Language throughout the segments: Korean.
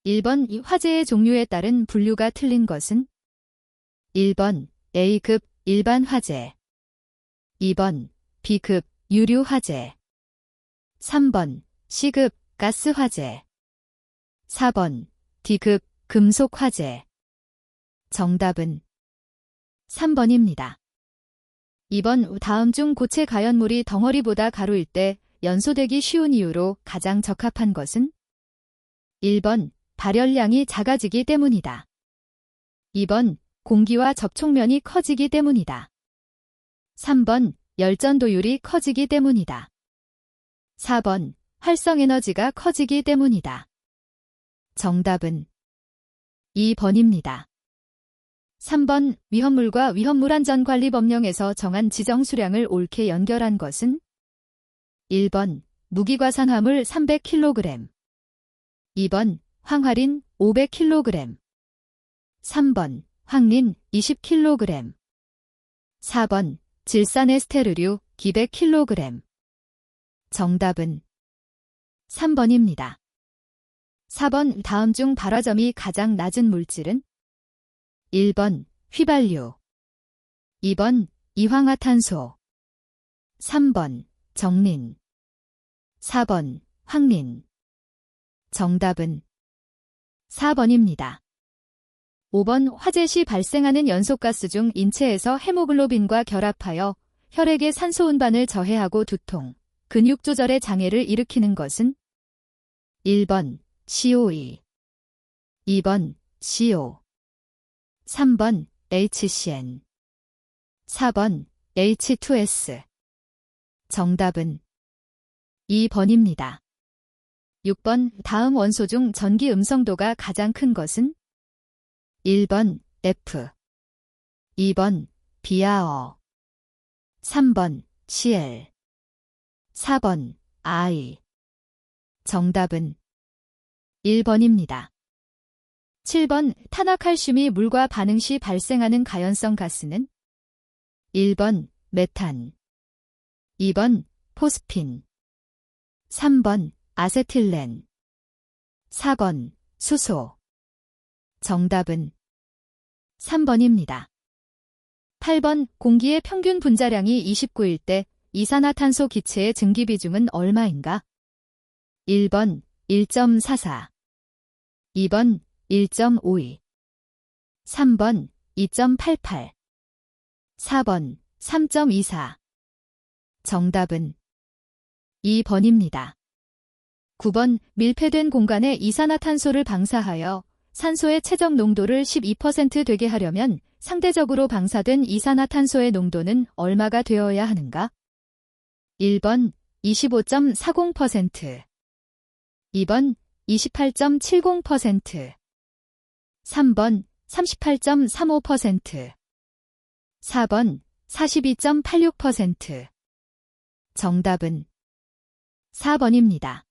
1번 이 화재의 종류에 따른 분류가 틀린 것은? 1번 A급 일반 화재, 2번 B급 유류 화재, 3번 C급 가스 화재, 4번 D급 금속 화재. 정답은 3번입니다. 2번 다음 중 고체 가연물이 덩어리보다 가루일 때 연소되기 쉬운 이유로 가장 적합한 것은? 1번 발열량이 작아지기 때문이다. 2번 공기와 접촉면이 커지기 때문이다. 3번 열전도율이 커지기 때문이다. 4번 활성에너지가 커지기 때문이다. 정답은 2번입니다. 3번 위험물과 위험물안전관리법령에서 정한 지정 수량을 옳게 연결한 것은? 1번 무기과산화물 300kg, 2번 황화린 500kg, 3번 황린 20kg, 4번 질산에스테르류 기백 kg. 정답은 3번입니다. 4번 다음 중 발화점이 가장 낮은 물질은? 1번 휘발유, 2번 이황화탄소, 3번 정린, 4번 황린. 정답은 4번입니다. 5번 화재 시 발생하는 연소가스 중 인체에서 헤모글로빈과 결합하여 혈액의 산소 운반을 저해하고 두통, 근육 조절의 장애를 일으키는 것은? 1번 COE, 2번 CO, 3번 HCN, 4번 H2S. 정답은 2번입니다. 6번 다음 원소 중 전기 음성도가 가장 큰 것은? 1번 F, 2번 비아어, 3번 CL, 4번 I. 정답은 1번입니다. 7번 탄화칼슘이 물과 반응 시 발생하는 가연성 가스는? 1번 메탄, 2번 포스핀, 3번 아세틸렌, 4번 수소. 정답은 3번입니다. 8번 공기의 평균 분자량이 29일 때 이산화탄소 기체의 증기 비중은 얼마인가? 1번 1.44, 2번 1.52, 3번 2.88, 4번 3.24. 정답은 2번입니다. 9번 밀폐된 공간에 이산화탄소를 방사하여 산소의 최적 농도를 12% 되게 하려면 상대적으로 방사된 이산화탄소의 농도는 얼마가 되어야 하는가? 1번 25.40%, 2번 28.70%, 3번 38.35%, 4번 42.86%. 정답은 4번입니다.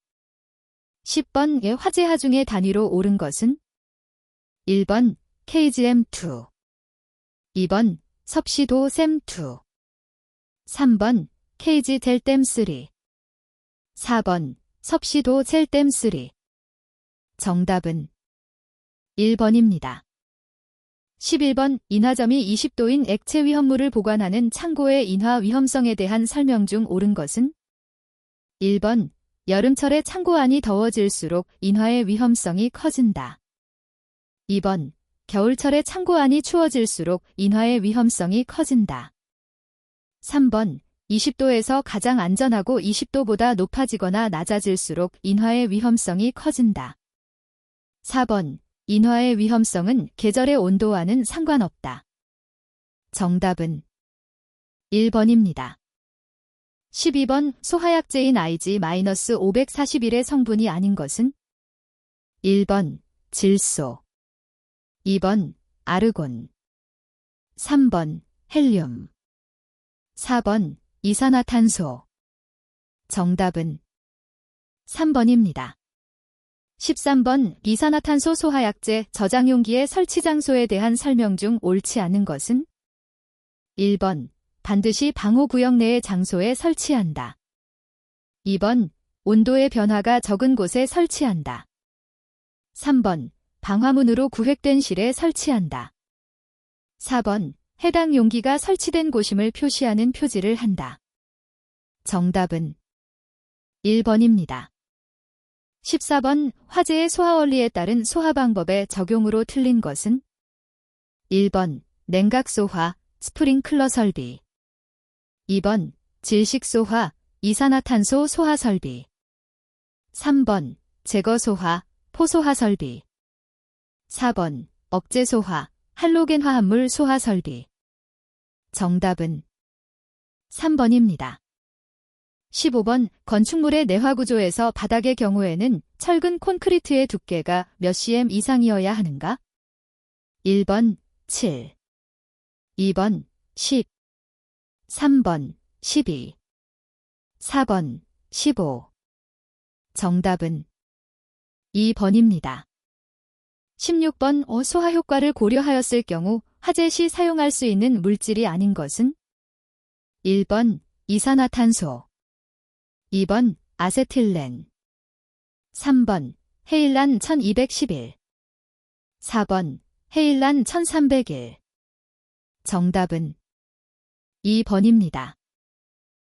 10번의 화재 하중의 단위로 옳은 것은? 1번 kgm2, 2번 섭씨도 셈2, 3번 kg델댐3, 4번 섭씨도 젤댐3. 정답은 1번입니다. 11번 인화점이 20도인 액체 위험물을 보관하는 창고의 인화 위험성에 대한 설명 중 옳은 것은? 1번 여름철에 창고 안이 더워질수록 인화의 위험성이 커진다. 2번 겨울철에 창고 안이 추워질수록 인화의 위험성이 커진다. 3번 20도에서 가장 안전하고 20도보다 높아지거나 낮아질수록 인화의 위험성이 커진다. 4번 인화의 위험성은 계절의 온도와는 상관없다. 정답은 1번입니다. 12번 소화약제인 IG-541의 성분이 아닌 것은? 1번 질소, 2번 아르곤, 3번 헬륨, 4번 이산화탄소. 정답은 3번입니다. 13번 이산화탄소 소화약제 저장용기의 설치 장소에 대한 설명 중 옳지 않은 것은? 1번 반드시 방호구역 내의 장소에 설치한다. 2번 온도의 변화가 적은 곳에 설치한다. 3번. 방화문으로 구획된 실에 설치한다. 4번. 해당 용기가 설치된 곳임을 표시하는 표지를 한다. 정답은 1번입니다. 14번. 화재의 소화 원리에 따른 소화 방법의 적용으로 틀린 것은 1번. 냉각 소화, 스프링클러 설비. 2번. 질식 소화, 이산화탄소 소화 설비. 3번. 제거 소화, 포소화 설비. 4번. 억제 소화, 할로겐 화합물 소화 설비. 정답은 3번입니다. 15번. 건축물의 내화 구조에서 바닥의 경우에는 철근 콘크리트의 두께가 몇 cm 이상이어야 하는가? 1번 7, 2번 10, 3번 12, 4번 15. 정답은 2번입니다. 16번. 소화 효과를 고려하였을 경우 화재 시 사용할 수 있는 물질이 아닌 것은 1번 이산화탄소, 2번 아세틸렌, 3번 헤일란 1211, 4번 헤일란 1301. 정답은 2번입니다.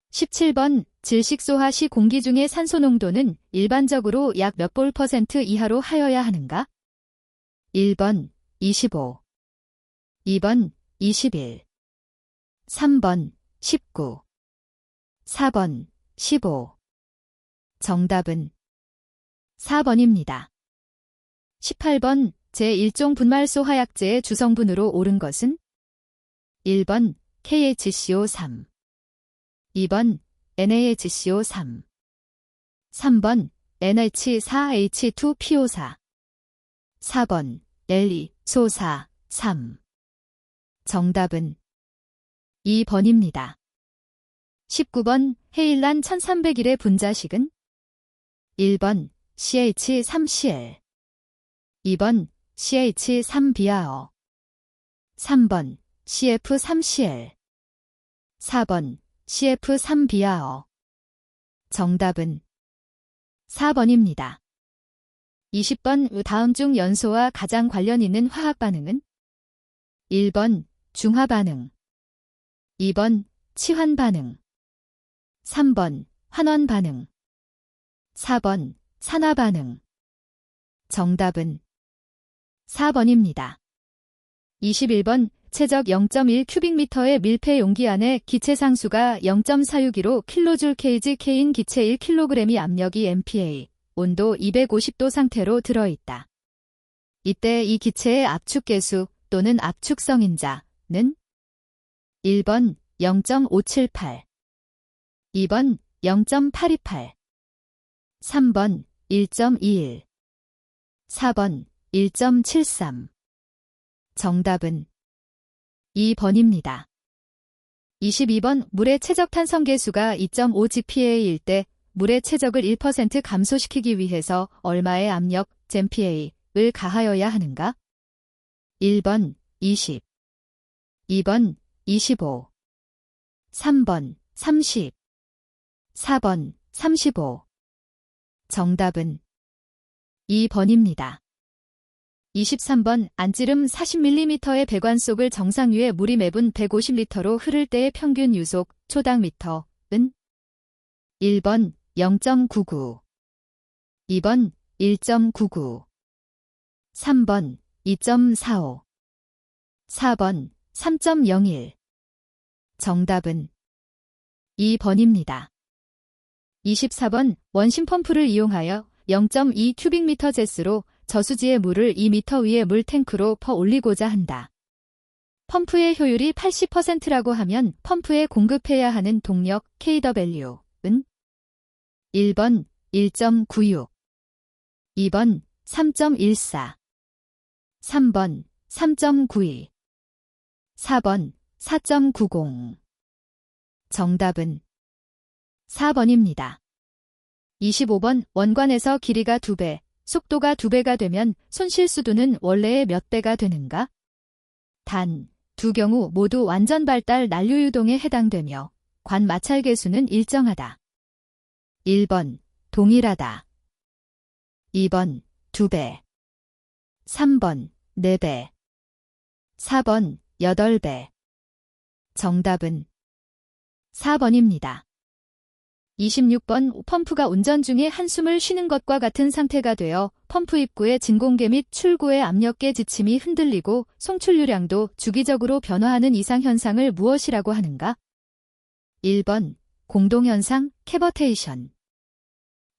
17번. 질식소화 시 공기 중의 산소 농도는 일반적으로 약 몇 볼 % 이하로 하여야 하는가? 1번 25, 2번 21, 3번 19, 4번 15. 정답은 4번입니다. 18번. 제1종 분말소 화약제의 주성분으로 옳은 것은 1번 KHCO3, 2번 NaHCO3, 3번 NH4H2PO4, 4번 LiSO4, 3. 정답은 2번입니다. 19번. 헤일란 1301의 분자식은 1번 CH3Cl, 2번 CH3비아어, 3번 CF3Cl, 4번 CF3비아어. 정답은 4번입니다. 20번. 다음 중 연소와 가장 관련 있는 화학 반응은 1번 중화 반응, 2번 치환 반응, 3번 환원 반응, 4번 산화 반응. 정답은 4번입니다. 21번. 최적 0.1 큐빅미터의 밀폐 용기 안에 기체 상수가 0.461로 kJ K인 기체 1kg이 압력이 MPa, 온도 250도 상태로 들어있다. 이때 이 기체의 압축계수 또는 압축성인자는 1번 0.578, 2번 0.828, 3번 1.21, 4번 1.73. 정답은 2번입니다. 22번. 물의 최적 탄성계수가 2.5 GPa일 때 물의 최적을 1% 감소시키기 위해서 얼마의 압력 GPa를 가하여야 하는가? 1번 20, 2번 25, 3번 30, 4번 35. 정답은 2번입니다. 23번. 안지름 40mm의 배관 속을 정상 위에 물이 매분 150리터로 흐를 때의 평균 유속 초당 미터은 1번 0.99, 2번 1.99, 3번 2.45, 4번 3.01. 정답은 2번입니다. 24번. 원심 펌프를 이용하여 0.2 큐빅미터 제스로 저수지의 물을 2m 위의 물탱크로 퍼올리고자 한다. 펌프의 효율이 80%라고 하면 펌프에 공급해야 하는 동력 kW은 1번 1.96, 2번 3.14, 3번 3.92, 4번 4.90. 정답은 4번입니다. 25번. 원관에서 길이가 2배, 속도가 2배가 되면 손실수두는 원래의 몇 배가 되는가? 단, 두 경우 모두 완전 발달 난류유동에 해당되며 관 마찰계수는 일정하다. 1번 동일하다, 2번 2배, 3번 4배, 4번 8배. 정답은 4번입니다. 26번 펌프가 운전 중에 한숨을 쉬는 것과 같은 상태가 되어 펌프 입구의 진공계 및 출구의 압력계 지침이 흔들리고 송출류량도 주기적으로 변화하는 이상현상을 무엇이라고 하는가? 1번 공동현상 캐버테이션,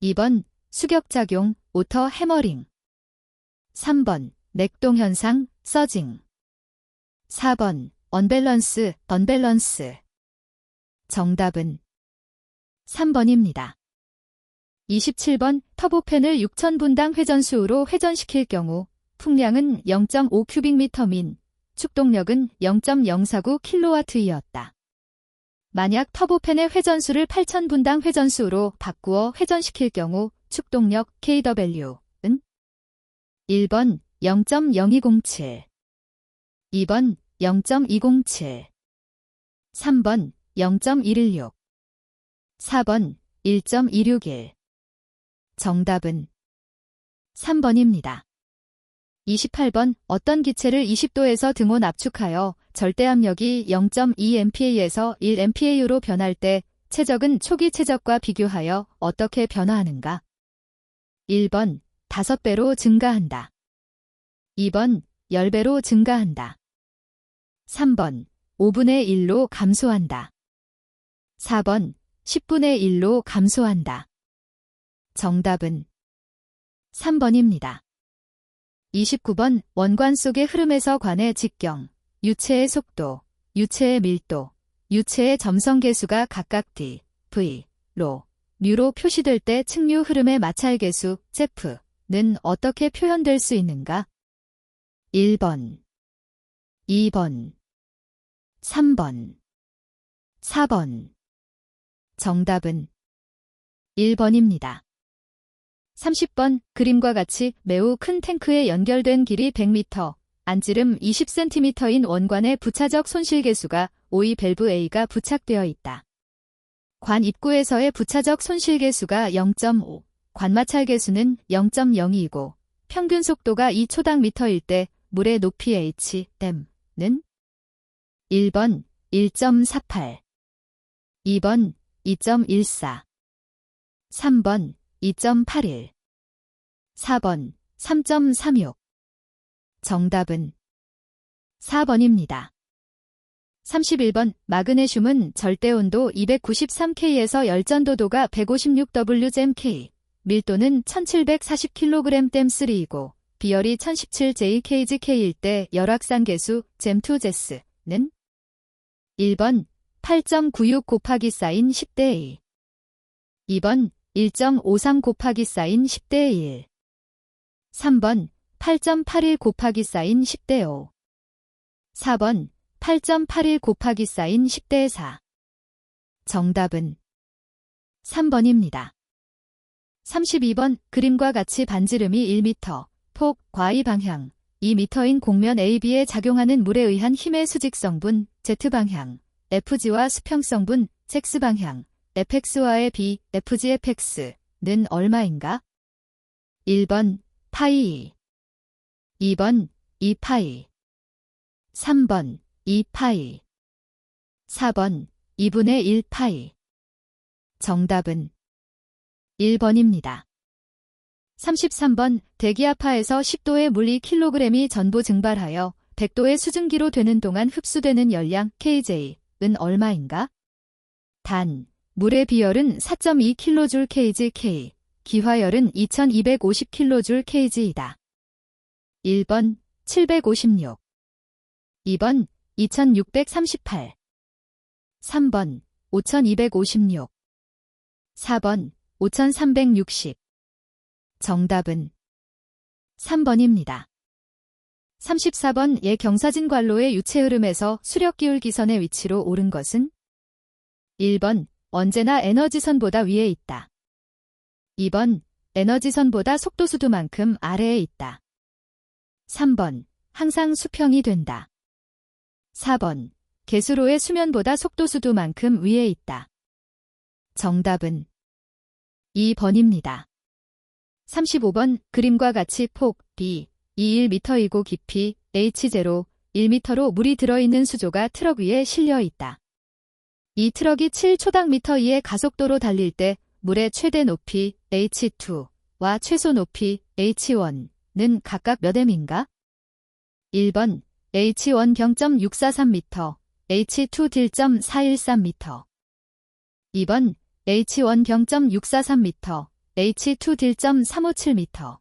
2번 수격작용 오터 해머링, 3번 맥동현상 서징, 4번 언밸런스 언밸런스. 정답은 3번입니다. 27번 터보팬을 6,000분당 회전수로 회전시킬 경우 풍량은 0.5큐빅미터 민, 축동력은 0.049kW이었다. 만약 터보팬의 회전수를 8,000분당 회전수로 바꾸어 회전시킬 경우 축동력 kW는 1번 0.0207, 2번 0.207, 3번 0.116, 4번 1.261. 정답은 3번입니다. 28번 어떤 기체를 20도에서 등온 압축하여 절대압력이 0.2MPa에서 1MPa로 변할 때 최적은 초기 최적과 비교하여 어떻게 변화하는가? 1번 5배로 증가한다. 2번 10배로 증가한다. 3번 5분의 1로 감소한다. 4번 10분의 1로 감소한다. 정답은 3번입니다. 29번 원관 속의 흐름에서 관의 직경, 유체의 속도, 유체의 밀도, 유체의 점성계수가 각각 d, v, 로, 뮤로 표시될 때 측류 흐름의 마찰계수, 제프는 어떻게 표현될 수 있는가? 1번, 2번, 3번, 4번. 정답은 1번입니다. 30번 그림과 같이 매우 큰 탱크에 연결된 길이 100m, 안지름 20cm인 원관의 부차적 손실계수가 5의 밸브 A가 부착되어 있다. 관 입구에서의 부차적 손실계수가 0.5, 관마찰계수는 0.02이고 평균 속도가 2초당 미터일 때 물의 높이 H,댐는 1번 1.48, 2번 2.14, 3번 2.81, 4번 3.36. 정답은 4번입니다. 31번 마그네슘은 절대온도 293K에서 열전도도가 156WgK, 밀도는 1740kg/댐3이고 비열이 1017JkgK일 때 열확산계수 잼2제스는 1번 8.96 곱하기 사인 10대 2, 2번 1.53 곱하기 사인 10대 1, 3번 8.81 곱하기 사인 10대 5, 4번 8.81 곱하기 사인 10대 4. 정답은 3번입니다. 32번 그림과 같이 반지름이 1m, 폭, 과의 방향, 2m인 공면 AB에 작용하는 물에 의한 힘의 수직성분, Z방향, FG와 수평성분, X방향, fx와의 b, fgfx는 얼마인가? 1번 파이 2번 2파이, 3번 2파이, 4번 2분의 1파이. 정답은 1번입니다. 33번 대기압하에서 10도의 물 2kg이 전부 증발하여 100도의 수증기로 되는 동안 흡수되는 열량 kJ은 얼마인가? 단, 물의 비열은 4.2kJ/kg, 기화열은 2250kJ/kg이다. 1번 756, 2번 2638, 3번 5256, 4번 5360. 정답은 3번입니다. 34번 예 경사진 관로의 유체 흐름에서 수력기울 기선의 위치로 옳은 것은? 1번 언제나 에너지선보다 위에 있다. 2번 에너지선보다 속도수두만큼 아래에 있다. 3번 항상 수평이 된다. 4번 개수로의 수면보다 속도수두만큼 위에 있다. 정답은 2번입니다. 35번 그림과 같이 폭, b, 21m이고 깊이 H0, 1m로 물이 들어있는 수조가 트럭 위에 실려 있다. 이 트럭이 7초당/m의 가속도로 달릴 때 물의 최대 높이 H2와 최소 높이 H1는 각각 몇 m인가? 1번 H1 0.643m, H2 딜.413m. 2번 H1 0.643m, H2 딜.357m.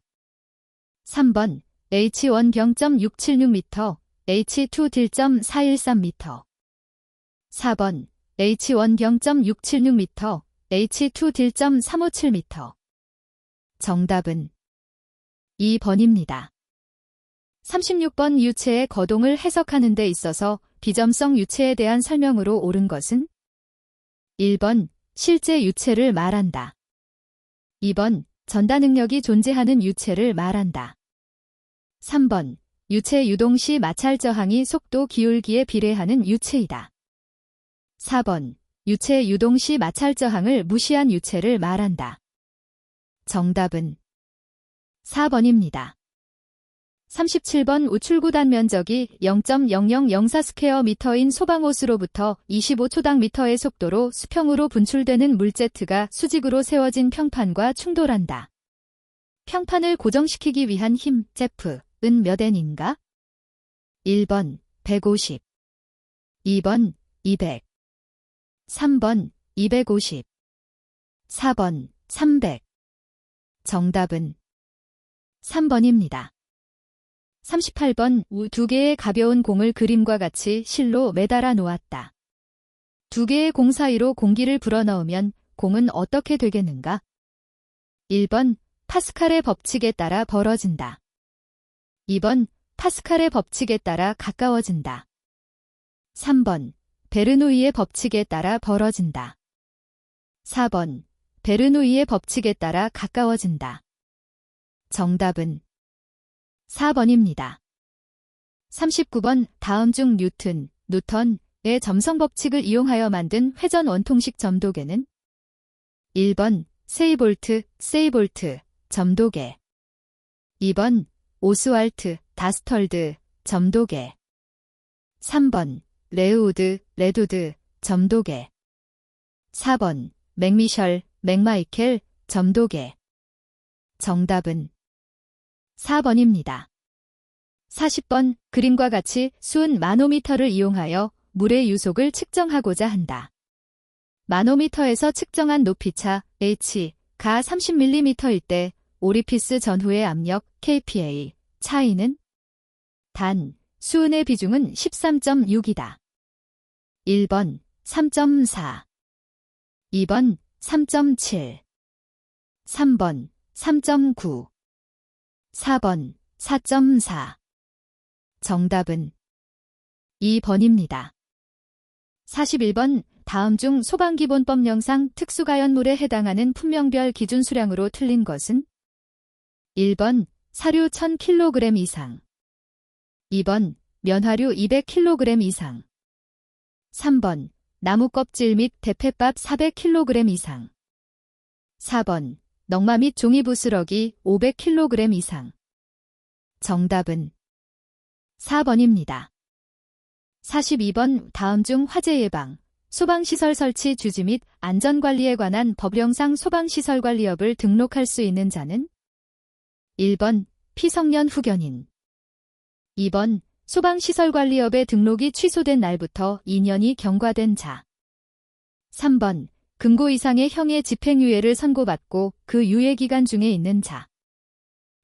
3번 H1 0.676m, H2 딜.413m. 4번 H1 0.676m, H2 딜.357m. 정답은 2번입니다. 36번 유체의 거동을 해석하는 데 있어서 비점성 유체에 대한 설명으로 옳은 것은 1번 실제 유체를 말한다. 2번 전다 능력이 존재하는 유체를 말한다. 3번 유체 유동 시 마찰 저항이 속도 기울기에 비례하는 유체이다. 4번 유체 유동 시 마찰 저항을 무시한 유체를 말한다. 정답은 4번입니다. 37번 우출구단 면적이 0.0004스퀘어미터인 소방호스로부터 25초당/m의 속도로 수평으로 분출되는 물제트가 수직으로 세워진 평판과 충돌한다. 평판을 고정시키기 위한 힘, F은 몇 N인가? 1번 150, 2번 200, 3번 250, 4번 300. 정답은 3번입니다. 38번 두 개의 가벼운 공을 그림과 같이 실로 매달아 놓았다. 두 개의 공 사이로 공기를 불어넣으면 공은 어떻게 되겠는가? 1번 파스칼의 법칙에 따라 벌어진다. 2번 파스칼의 법칙에 따라 가까워진다. 3번 베르누이의 법칙에 따라 벌어진다. 4번 베르누이의 법칙에 따라 가까워진다. 정답은 4번입니다. 39번 다음 중 뉴턴의 점성 법칙을 이용하여 만든 회전 원통식 점도계는 1번 세이볼트, 점도계. 2번 오스왈트, 다스털드, 점도계. 3번 레두드, 점도계. 4번 맥미셜, 맥마이켈, 점도계. 정답은 4번입니다. 40번 그림과 같이 수은 마노미터를 이용하여 물의 유속을 측정하고자 한다. 마노미터에서 측정한 높이차 H가 30mm일 때 오리피스 전후의 압력 kPa 차이는 단 수은의 비중은 13.6이다. 1번 3.4, 2번 3.7, 3번 3.9, 4번 4.4. 정답은 2번입니다. 41번 다음 중 소방기본법령상 특수가연물에 해당하는 품명별 기준 수량으로 틀린 것은 1번 사료 1000kg 이상, 2번 면화류 200kg 이상, 3번 나무 껍질 및 대패밥 400kg 이상, 4번 넝마 및 종이 부스러기 500kg 이상. 정답은 4번입니다. 42번 다음 중 화재 예방, 소방시설 설치 주지 및 안전관리에 관한 법령상 소방시설관리업을 등록할 수 있는 자는 1번 피성년 후견인, 2번 소방시설관리업의 등록이 취소된 날부터 2년이 경과된 자, 3번 금고 이상의 형의 집행유예를 선고받고 그 유예기간 중에 있는 자,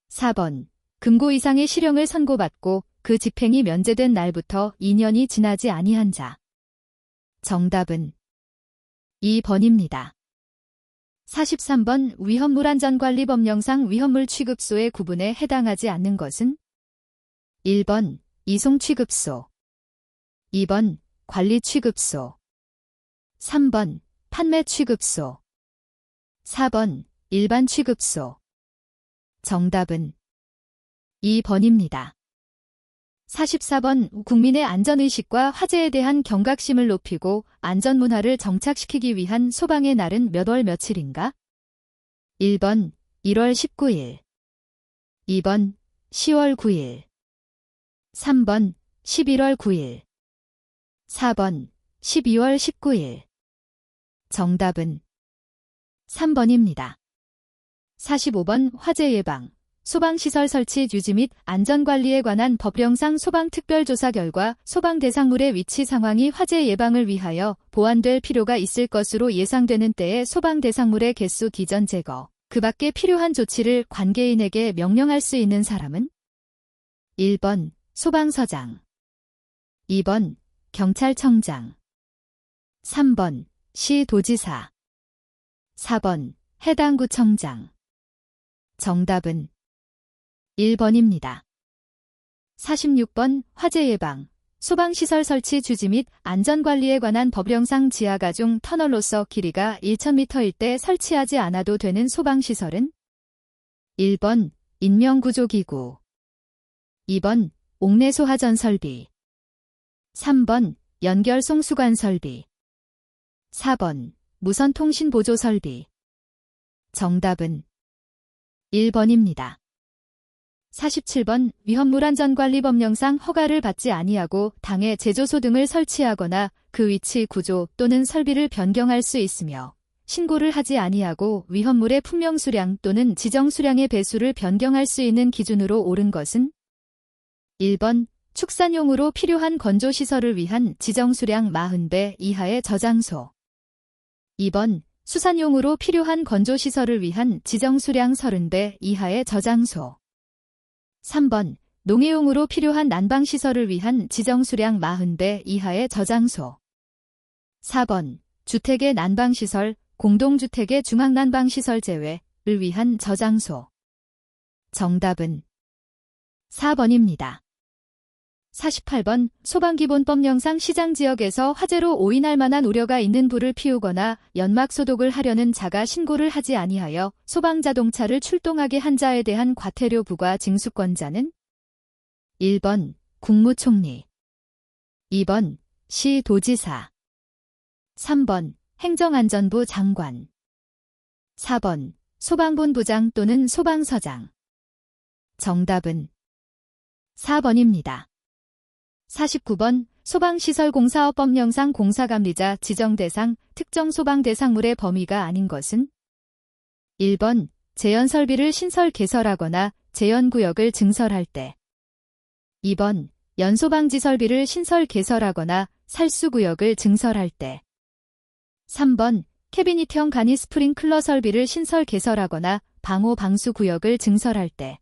4번 금고 이상의 실형을 선고받고 그 집행이 면제된 날부터 2년이 지나지 아니한 자. 정답은 2번입니다. 43번 위험물안전관리법령상 위험물 취급소의 구분에 해당하지 않는 것은 1번 이송 취급소, 2번 관리 취급소, 3번 판매 취급소, 4번 일반 취급소. 정답은 2번입니다. 44번 국민의 안전의식과 화재에 대한 경각심을 높이고 안전문화를 정착시키기 위한 소방의 날은 몇 월 며칠인가? 1번 1월 19일, 2번 10월 9일 3번 11월 9일 4번 12월 19일 정답은 3번입니다. 45번 화재 예방, 소방시설 설치 유지 및 안전관리에 관한 법령상 소방특별조사 결과 소방 대상물의 위치 상황이 화재 예방을 위하여 보완될 필요가 있을 것으로 예상되는 때에 소방 대상물의 개수 기전 제거, 그 밖에 필요한 조치를 관계인에게 명령할 수 있는 사람은 1번 소방서장, 2번 경찰청장, 3번 시도지사, 4번 해당 구청장. 정답은 1번입니다. 46번 화재 예방, 소방시설 설치 주지 및 안전관리에 관한 법령상 지하가중 터널로서 길이가 1000m일 때 설치하지 않아도 되는 소방시설은 1번 인명구조기구, 2번 옥내소하전 설비, 3번 연결송수관 설비, 4번 무선통신보조 설비. 정답은 1번입니다. 47번 위험물안전관리법령상 허가를 받지 아니하고 당해 제조소 등을 설치하거나 그 위치 구조 또는 설비를 변경할 수 있으며 신고를 하지 아니하고 위험물의 품명수량 또는 지정수량의 배수를 변경할 수 있는 기준으로 옳은 것은 1번 축산용으로 필요한 건조시설을 위한 지정수량 40배 이하의 저장소, 2번 수산용으로 필요한 건조시설을 위한 지정수량 30배 이하의 저장소, 3번 농해용으로 필요한 난방시설을 위한 지정수량 40배 이하의 저장소, 4번 주택의 난방시설, 공동주택의 중앙난방시설 제외를 위한 저장소. 정답은 4번입니다. 48번 소방기본법령상 시장지역에서 화재로 오인할 만한 우려가 있는 불을 피우거나 연막소독을 하려는 자가 신고를 하지 아니하여 소방자동차를 출동하게 한 자에 대한 과태료 부과 징수권자는 1번 국무총리, 2번 시도지사, 3번 행정안전부 장관, 4번 소방본부장 또는 소방서장. 정답은 4번입니다. 49번 소방시설공사업법령상 공사관리자 지정대상 특정 소방대상물의 범위가 아닌 것은 1번 제연설비를 신설 개설하거나 제연구역을 증설할 때, 2번 연소방지설비를 신설 개설하거나 살수구역을 증설할 때, 3번 캐비닛형 간이 스프링클러 설비를 신설 개설하거나 방호방수구역을 증설할 때,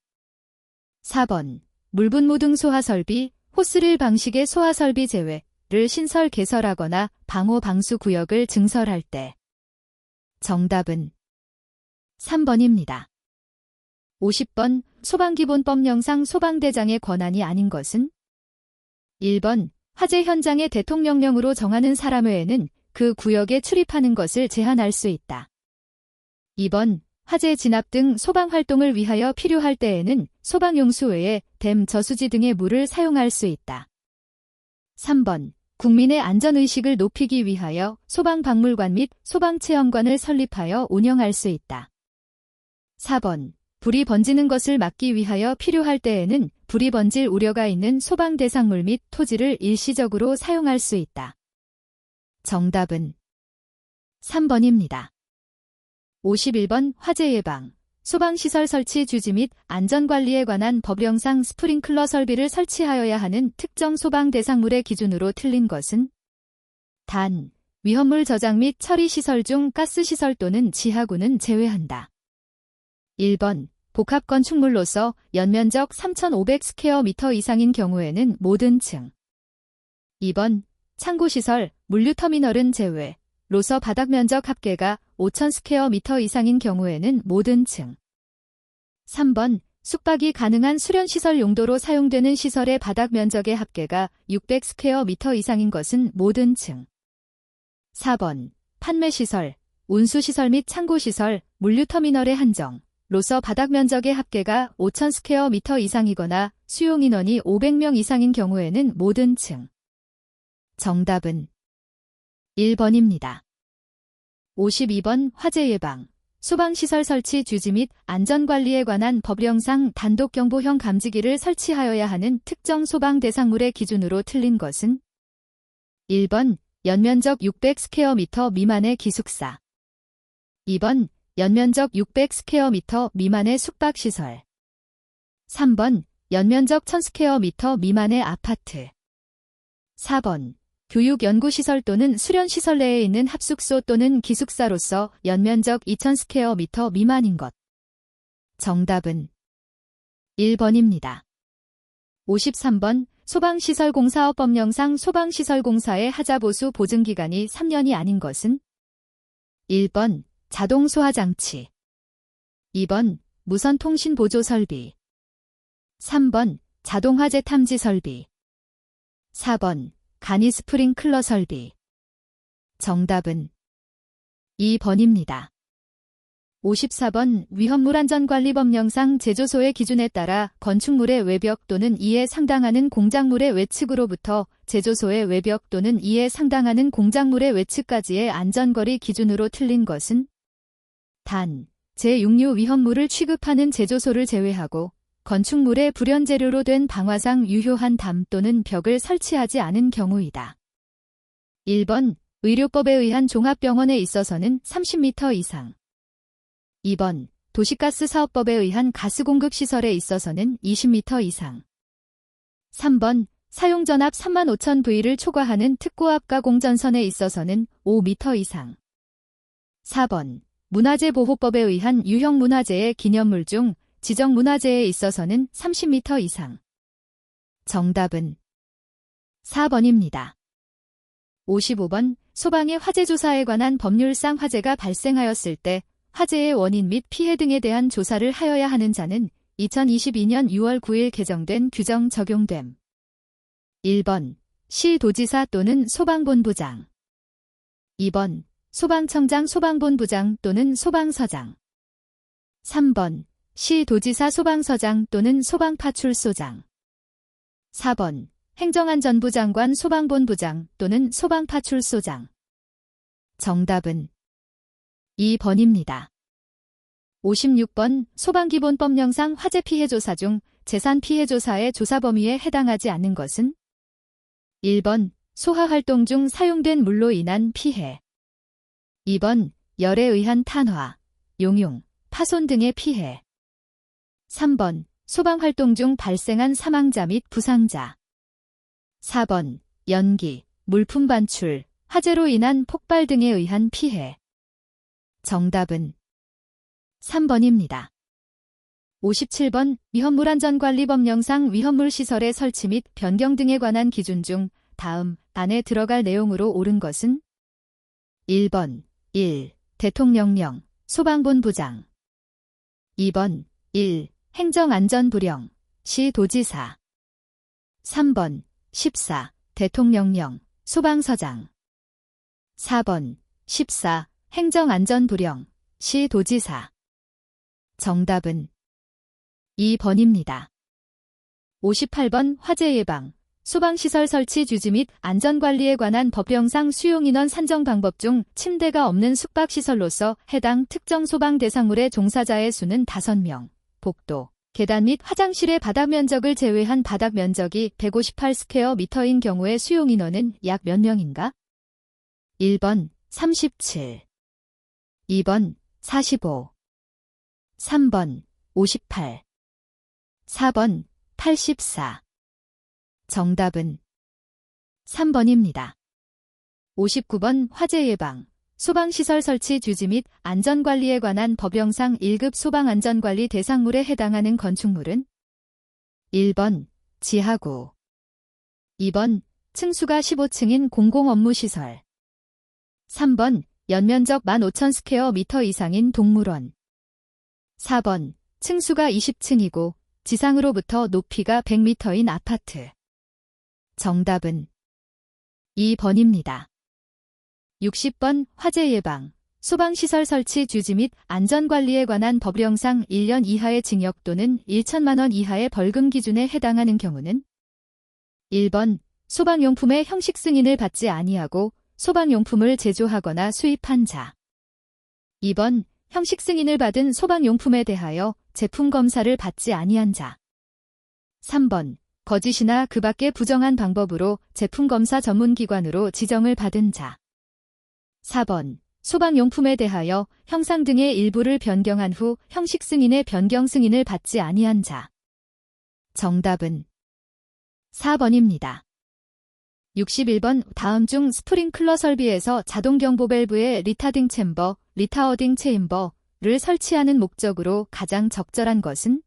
4번 물분무 등 소하설비, 호스릴 방식의 소하설비 제외를 신설 개설하거나 방호방수구역을 증설할 때. 정답은 3번입니다. 50번 소방기본법령상 소방대장의 권한이 아닌 것은 1번 화재 현장에 대통령령으로 정하는 사람 외에는 그 구역에 출입하는 것을 제한할 수 있다. 2번 화재 진압 등 소방활동을 위하여 필요할 때에는 소방용수 외에 댐, 저수지 등의 물을 사용할 수 있다. 3번 국민의 안전의식을 높이기 위하여 소방박물관 및 소방체험관을 설립하여 운영할 수 있다. 4번 불이 번지는 것을 막기 위하여 필요할 때에는 불이 번질 우려가 있는 소방대상물 및 토지를 일시적으로 사용할 수 있다. 정답은 3번입니다. 51번 화재 예방, 소방시설 설치 주지 및 안전관리에 관한 법령상 스프링클러 설비를 설치하여야 하는 특정 소방 대상물의 기준으로 틀린 것은 단, 위험물 저장 및 처리시설 중 가스시설 또는 지하구는 제외한다. 1번 복합건축물로서 연면적 3,500스퀘어미터 이상인 경우에는 모든 층, 2번 창고시설, 물류터미널은 제외, 로서 바닥면적 합계가 5,000스퀘어미터 이상인 경우에는 모든 층. 3번 숙박이 가능한 수련시설 용도로 사용되는 시설의 바닥면적의 합계가 600스퀘어미터 이상인 것은 모든 층. 4번 판매시설, 운수시설 및 창고시설, 물류터미널의 한정, 로서 바닥면적의 합계가 5,000스퀘어미터 이상이거나 수용인원이 500명 이상인 경우에는 모든 층. 정답은 1번입니다. 52번 화재 예방, 소방시설 설치 주지 및 안전관리에 관한 법령상 단독경보형 감지기를 설치하여야 하는 특정 소방 대상물의 기준으로 틀린 것은 1번 연면적 600스퀘어미터 미만의 기숙사 2번 연면적 600스퀘어미터 미만의 숙박시설 3번 연면적 1000스퀘어미터 미만의 아파트 4번 교육연구시설 또는 수련시설 내에 있는 합숙소 또는 기숙사로서 연면적 2000스퀘어미터 미만인 것. 정답은 1번입니다. 53번 소방시설공사업법령상 소방시설공사의 하자보수 보증기간이 3년이 아닌 것은 1번 자동소화장치 2번 무선통신보조설비 3번 자동화재 탐지설비 4번 간이 스프링클러 설비. 정답은 2번입니다. 54번 위험물안전관리법령상 제조소의 기준에 따라 건축물의 외벽 또는 이에 상당하는 공작물의 외측으로부터 제조소의 외벽 또는 이에 상당하는 공작물의 외측까지의 안전거리 기준으로 틀린 것은 단, 제6류 위험물을 취급하는 제조소를 제외하고 건축물의 불연재료로 된 방화상 유효한 담 또는 벽을 설치하지 않은 경우이다. 1번 의료법에 의한 종합병원에 있어서는 30m 이상 2번 도시가스 사업법에 의한 가스공급시설에 있어서는 20m 이상 3번 사용전압 35,000V를 초과하는 특고압 가공전선에 있어서는 5m 이상 4번 문화재보호법에 의한 유형문화재의 기념물 중 지정문화재에 있어서는 30m 이상. 정답은 4번입니다. 55번 소방의 화재조사에 관한 법률상 화재가 발생하였을 때 화재의 원인 및 피해 등에 대한 조사를 하여야 하는 자는 2022년 6월 9일 개정된 규정 적용됨. 1번 시도지사 또는 소방본부장 2번 소방청장 소방본부장 또는 소방서장 3번 시도지사 소방서장 또는 소방파출소장 4번 행정안전부 장관 소방본부장 또는 소방파출소장 정답은 2번입니다. 56번 소방기본법령상 화재피해조사 중 재산피해조사의 조사 범위에 해당하지 않는 것은 1번 소하활동 중 사용된 물로 인한 피해 2번 열에 의한 탄화, 용융, 파손 등의 피해 3번 소방활동 중 발생한 사망자 및 부상자 4번 연기, 물품 반출, 화재로 인한 폭발 등에 의한 피해 정답은 3번입니다. 57번 위험물안전관리법령상 위험물시설의 설치 및 변경 등에 관한 기준 중 다음 안에 들어갈 내용으로 옳은 것은 1번 1. 대통령령, 소방본부장 2번 1. 행정안전부령, 시도지사 3번 14. 대통령령, 소방서장 4번 14. 행정안전부령, 시도지사 정답은 2번입니다. 58번 화재예방, 소방시설 설치 주지 및 안전관리에 관한 법령상 수용인원 산정 방법 중 침대가 없는 숙박시설로서 해당 특정 소방 대상물의 종사자의 수는 5명, 복도, 계단 및 화장실의 바닥 면적을 제외한 바닥 면적이 158스퀘어미터인 경우의 수용인원은 약 몇 명인가? 1번 37 2번 45 3번 58 4번 84 정답은 3번입니다. 59번 화재예방, 소방시설 설치 주지 및 안전관리에 관한 법령상 1급 소방안전관리 대상물에 해당하는 건축물은 1번 지하구 2번 층수가 15층인 공공업무시설 3번 연면적 15,000스퀘어미터 이상인 동물원 4번 층수가 20층이고 지상으로부터 높이가 100m인 아파트 정답은 2번입니다. 60번 화재 예방, 소방시설 설치 주지 및 안전관리에 관한 법령상 1년 이하의 징역 또는 1천만 원 이하의 벌금 기준에 해당하는 경우는 1번 소방용품의 형식 승인을 받지 아니하고 소방용품을 제조하거나 수입한 자 2번 형식 승인을 받은 소방용품에 대하여 제품 검사를 받지 아니한 자. 3번. 거짓이나 그 밖의 부정한 방법으로 제품 검사 전문기관으로 지정을 받은 자. 4번. 소방용품에 대하여 형상 등의 일부를 변경한 후 형식 승인의 변경 승인을 받지 아니한 자. 정답은 4번입니다. 61번. 다음 중 스프링클러 설비에서 자동 경보 밸브의 리타딩 챔버, 리타어딩 체인버를 설치하는 목적으로 가장 적절한 것은?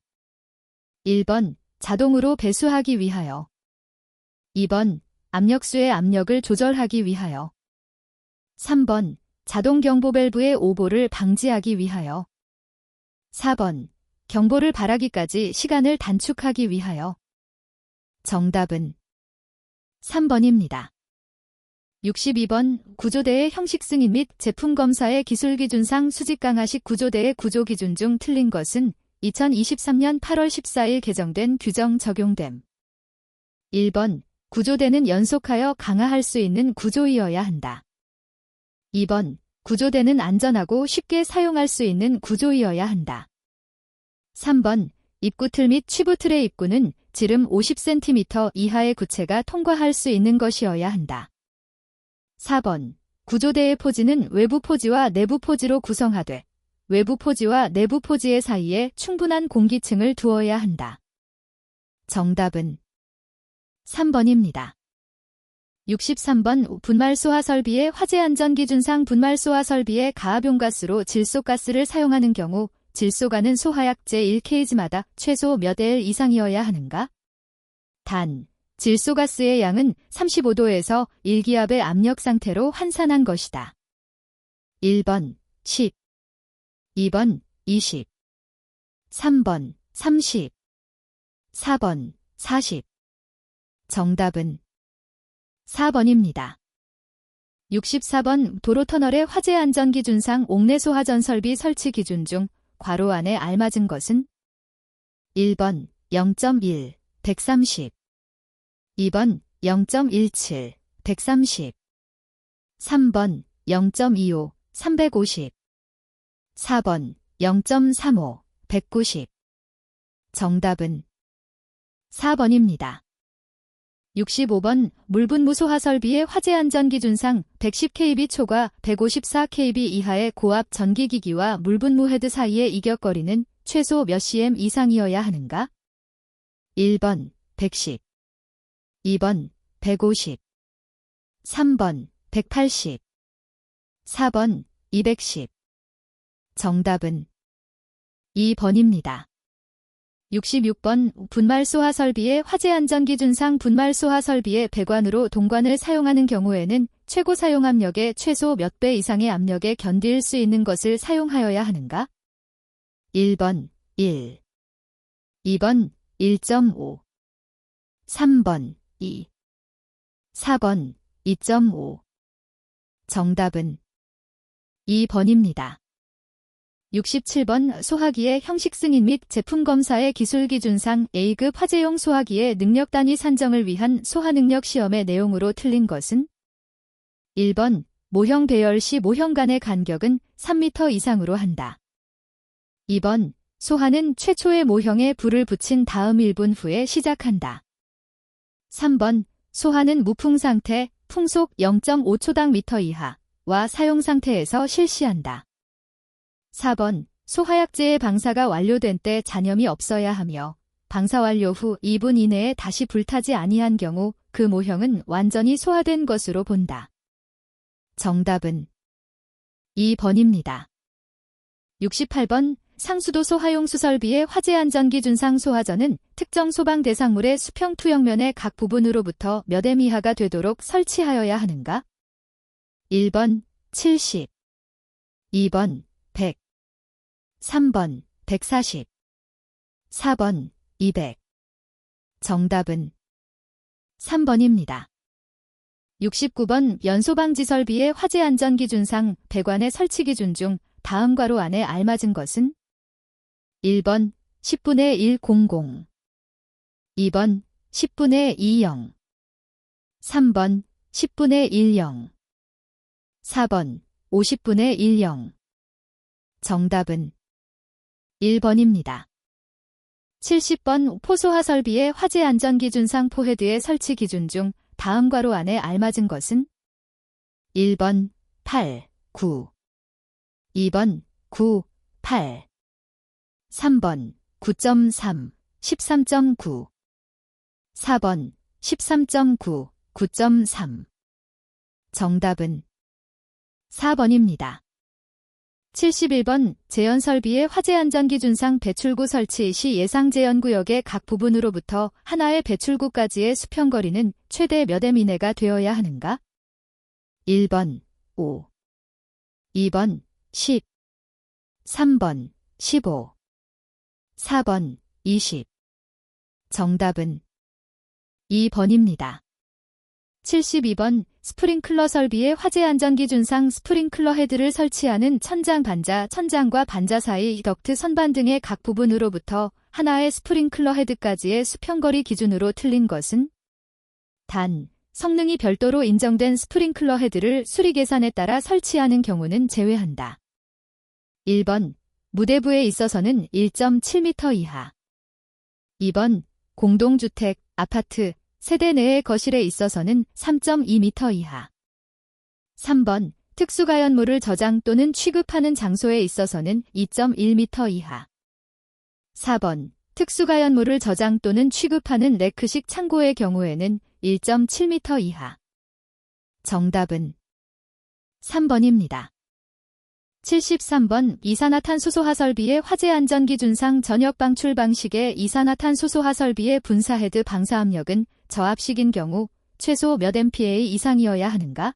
1번. 자동으로 배수하기 위하여. 2번. 압력수의 압력을 조절하기 위하여. 3번. 자동 경보 밸브의 오보를 방지하기 위하여. 4번. 경보를 발하기까지 시간을 단축하기 위하여. 정답은 3번입니다. 62번. 구조대의 형식 승인 및 제품 검사의 기술 기준상 수직 강화식 구조대의 구조 기준 중 틀린 것은 2023년 8월 14일 개정된 규정 적용됨. 1번. 구조대는 연속하여 강화할 수 있는 구조이어야 한다. 2번. 구조대는 안전하고 쉽게 사용할 수 있는 구조이어야 한다. 3번. 입구틀 및 취부틀의 입구는 지름 50cm 이하의 구체가 통과할 수 있는 것이어야 한다. 4번. 구조대의 포지는 외부 포지와 내부 포지로 구성하되 외부 포지와 내부 포지의 사이에 충분한 공기층을 두어야 한다. 정답은 3번입니다. 63번. 분말소화 설비의 화재안전기준상 분말소화 설비의 가압용가스로 질소가스를 사용하는 경우 질소가는 소화약제 1kg마다 최소 몇 L 이상이어야 하는가? 단, 질소가스의 양은 35도에서 1기압의 압력 상태로 환산한 것이다. 1번 10, 2번 20, 3번 30, 4번 40. 정답은 4번입니다. 64번. 도로터널의 화재안전기준상 옥내소화전 설비 설치 기준 중 괄호 안에 알맞은 것은? 1번 0.1, 130. 2번 0.17, 130. 3번 0.25, 350. 4번 0.35, 190. 정답은 4번입니다. 65번. 물분무소화 설비의 화재안전기준상 110kV 초과 154kV 이하의 고압 전기기기와 물분무 헤드 사이의 이격거리는 최소 몇 cm 이상이어야 하는가? 1번 110, 2번 150, 3번 180, 4번 210. 정답은 2번입니다. 66번. 분말소화 설비의 화재안전기준상 분말소화 설비의 배관으로 동관을 사용하는 경우에는 최고 사용 압력의 최소 몇 배 이상의 압력에 견딜 수 있는 것을 사용하여야 하는가? 1번 1, 2번 1.5, 3번 2, 4번 2.5. 정답은 2번입니다. 67번. 소화기의 형식 승인 및 제품 검사의 기술 기준상 A급 화재용 소화기의 능력 단위 산정을 위한 소화능력 시험의 내용으로 틀린 것은? 1번. 모형 배열 시 모형 간의 간격은 3m 이상으로 한다. 2번. 소화는 최초의 모형에 불을 붙인 다음 1분 후에 시작한다. 3번. 소화는 무풍 상태, 풍속 0.5초당 미터 이하와 사용 상태에서 실시한다. 4번. 소화약제의 방사가 완료된 때 잔염이 없어야 하며 방사 완료 후 2분 이내에 다시 불타지 아니한 경우 그 모형은 완전히 소화된 것으로 본다. 정답은 2번입니다. 68번. 상수도 소화용 수설비의 화재안전기준상 소화전은 특정 소방 대상물의 수평 투영면의 각 부분으로부터 몇 m 이하가 되도록 설치하여야 하는가? 1번 70, 2번 100, 3번 140, 4번 200. 정답은 3번입니다. 69번. 연소방지 설비의 화재안전기준상 배관의 설치 기준 중 다음 괄호 안에 알맞은 것은? 1번 10분의 100, 2번 10분의 20, 3번 10분의 10, 4번 50분의 10. 정답은 1번입니다. 70번 포소화 설비의 화재 안전기준상 포헤드의 설치 기준 중 다음 괄호 안에 알맞은 것은 1번 8, 9, 2번 9, 8, 3번 9.3, 13.9, 4번 13.9, 9.3. 정답은 4번입니다. 71번 제연설비의 화재안전기준상 배출구 설치 시 예상 제연구역의 각 부분으로부터 하나의 배출구까지의 수평거리는 최대 몇 m 이내가 되어야 하는가? 1번 5, 2번 10, 3번 15, 4번 20. 정답은 2번입니다. 72번 스프링클러 설비의 화재안전기준상 스프링클러 헤드를 설치하는 천장 반자, 천장과 반자 사이 덕트 선반 등의 각 부분으로부터 하나의 스프링클러 헤드까지의 수평거리 기준으로 틀린 것은 단, 성능이 별도로 인정된 스프링클러 헤드를 수리 계산에 따라 설치하는 경우는 제외한다. 1번 무대부에 있어서는 1.7m 이하. 2번 공동주택, 아파트, 세대 내의 거실에 있어서는 3.2m 이하. 3번 특수가연물을 저장 또는 취급하는 장소에 있어서는 2.1m 이하. 4번 특수가연물을 저장 또는 취급하는 레크식 창고의 경우에는 1.7m 이하. 정답은 3번입니다. 73번 이산화탄소소화 설비의 화재안전기준상 전역 방출 방식의 이산화탄소소화 설비의 분사 헤드 방사압력은 저압식인 경우 최소 몇 MPa 이상이어야 하는가?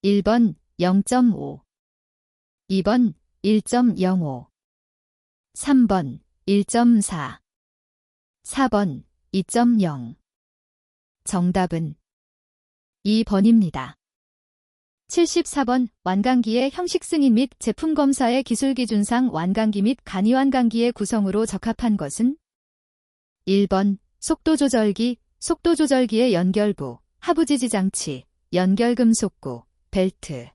1번 0.5, 2번 1.05, 3번 1.4, 4번 2.0. 정답은 2번입니다. 74번 완강기의 형식 승인 및 제품 검사의 기술 기준상 완강기 및 간이완강기의 구성으로 적합한 것은 1번 속도 조절기, 속도 조절기의 연결부, 하부 지지 장치, 연결 금속구, 벨트.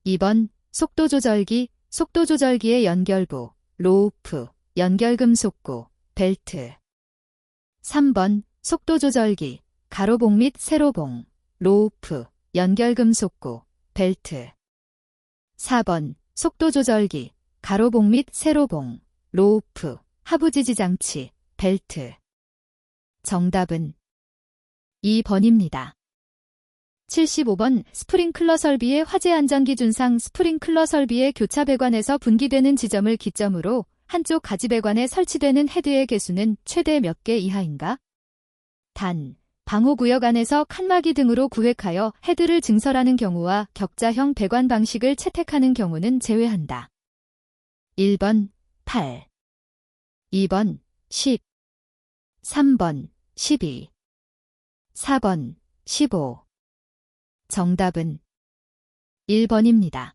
2번 속도 조절기, 속도 조절기의 연결부, 로우프, 연결 금속구, 벨트. 3번 속도 조절기, 가로봉 및 세로봉, 로우프, 연결 금속구, 벨트. 4번 속도 조절기, 가로봉 및 세로봉, 로우프, 하부 지지 장치, 벨트. 정답은 2번입니다. 75번 스프링클러 설비의 화재안전기준상 스프링클러 설비의 교차 배관에서 분기되는 지점을 기점으로 한쪽 가지 배관에 설치되는 헤드의 개수는 최대 몇 개 이하인가? 단, 방호구역 안에서 칸막이 등으로 구획하여 헤드를 증설하는 경우와 격자형 배관 방식을 채택하는 경우는 제외한다. 1번 8, 2번 10, 3번 12, 4번 15. 정답은 1번입니다.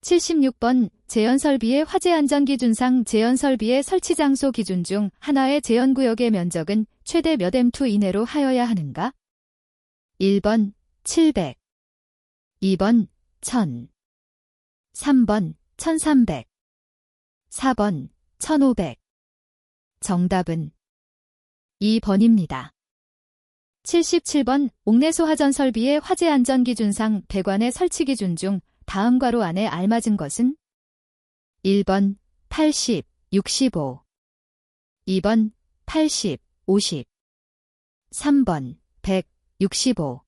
76번 제연설비의 화재안전기준상 제연설비의 설치장소 기준 중 하나의 제연구역의 면적은 최대 몇 m2 이내로 하여야 하는가? 1번 700, 2번 1000, 3번 1300, 4번 1500. 정답은 2번입니다. 77번 옥내소화전 설비의 화재안전기준상 배관의 설치 기준 중 다음 괄호 안에 알맞은 것은 1번 80, 65, 2번 80, 50, 3번 100, 65,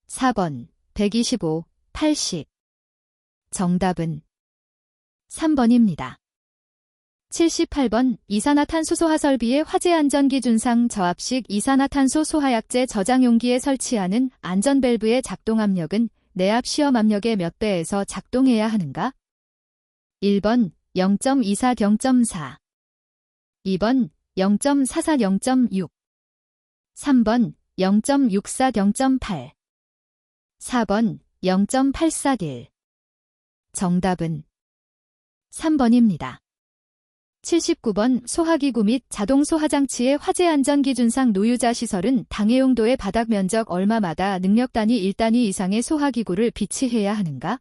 4번 125, 80. 정답은 3번입니다. 78번 이산화탄소소화 설비의 화재안전기준상 저압식 이산화탄소 소화약제 저장용기에 설치하는 안전밸브의 작동압력은 내압 시험압력의 몇 배에서 작동해야 하는가? 1번 0.24 0.4, 2번 0.44 0.6, 3번 0.64 0.8, 4번 0.841. 정답은 3번입니다. 79번 소화기구 및 자동소화장치의 화재안전기준상 노유자 시설은 당해용도의 바닥 면적 얼마마다 능력 단위 1단위 이상의 소화기구를 비치해야 하는가?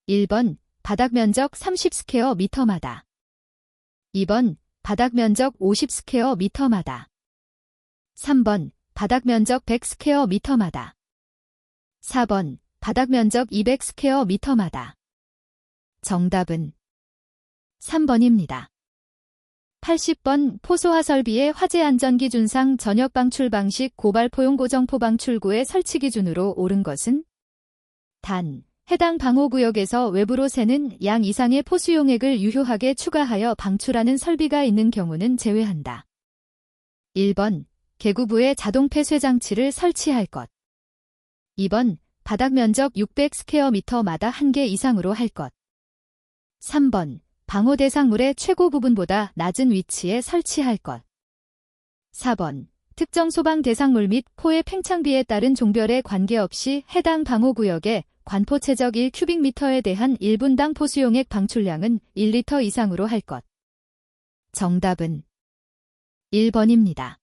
1번 바닥 면적 30스퀘어미터마다. 2번, 바닥 면적 50스퀘어미터마다. 3번, 바닥 면적 100스퀘어미터마다. 4번, 바닥 면적 200스퀘어미터마다. 정답은 3번입니다. 80번 포소화 설비의 화재 안전기준상 전역 방출 방식 고발 포용 고정포 방출구의 설치 기준으로 옳은 것은 단, 해당 방호구역에서 외부로 새는 양 이상의 포수용액을 유효하게 추가하여 방출하는 설비가 있는 경우는 제외한다. 1번, 개구부에 자동 폐쇄 장치를 설치할 것. 2번, 바닥 면적 600스퀘어미터마다 1개 이상으로 할 것. 3번, 방호 대상물의 최고 부분보다 낮은 위치에 설치할 것. 4번, 특정 소방 대상물 및 포의 팽창비에 따른 종별에 관계없이 해당 방호구역에 관포 최적 1큐빅미터에 대한 1분당 포수용액 방출량은 1리터 이상으로 할 것. 정답은 1번입니다.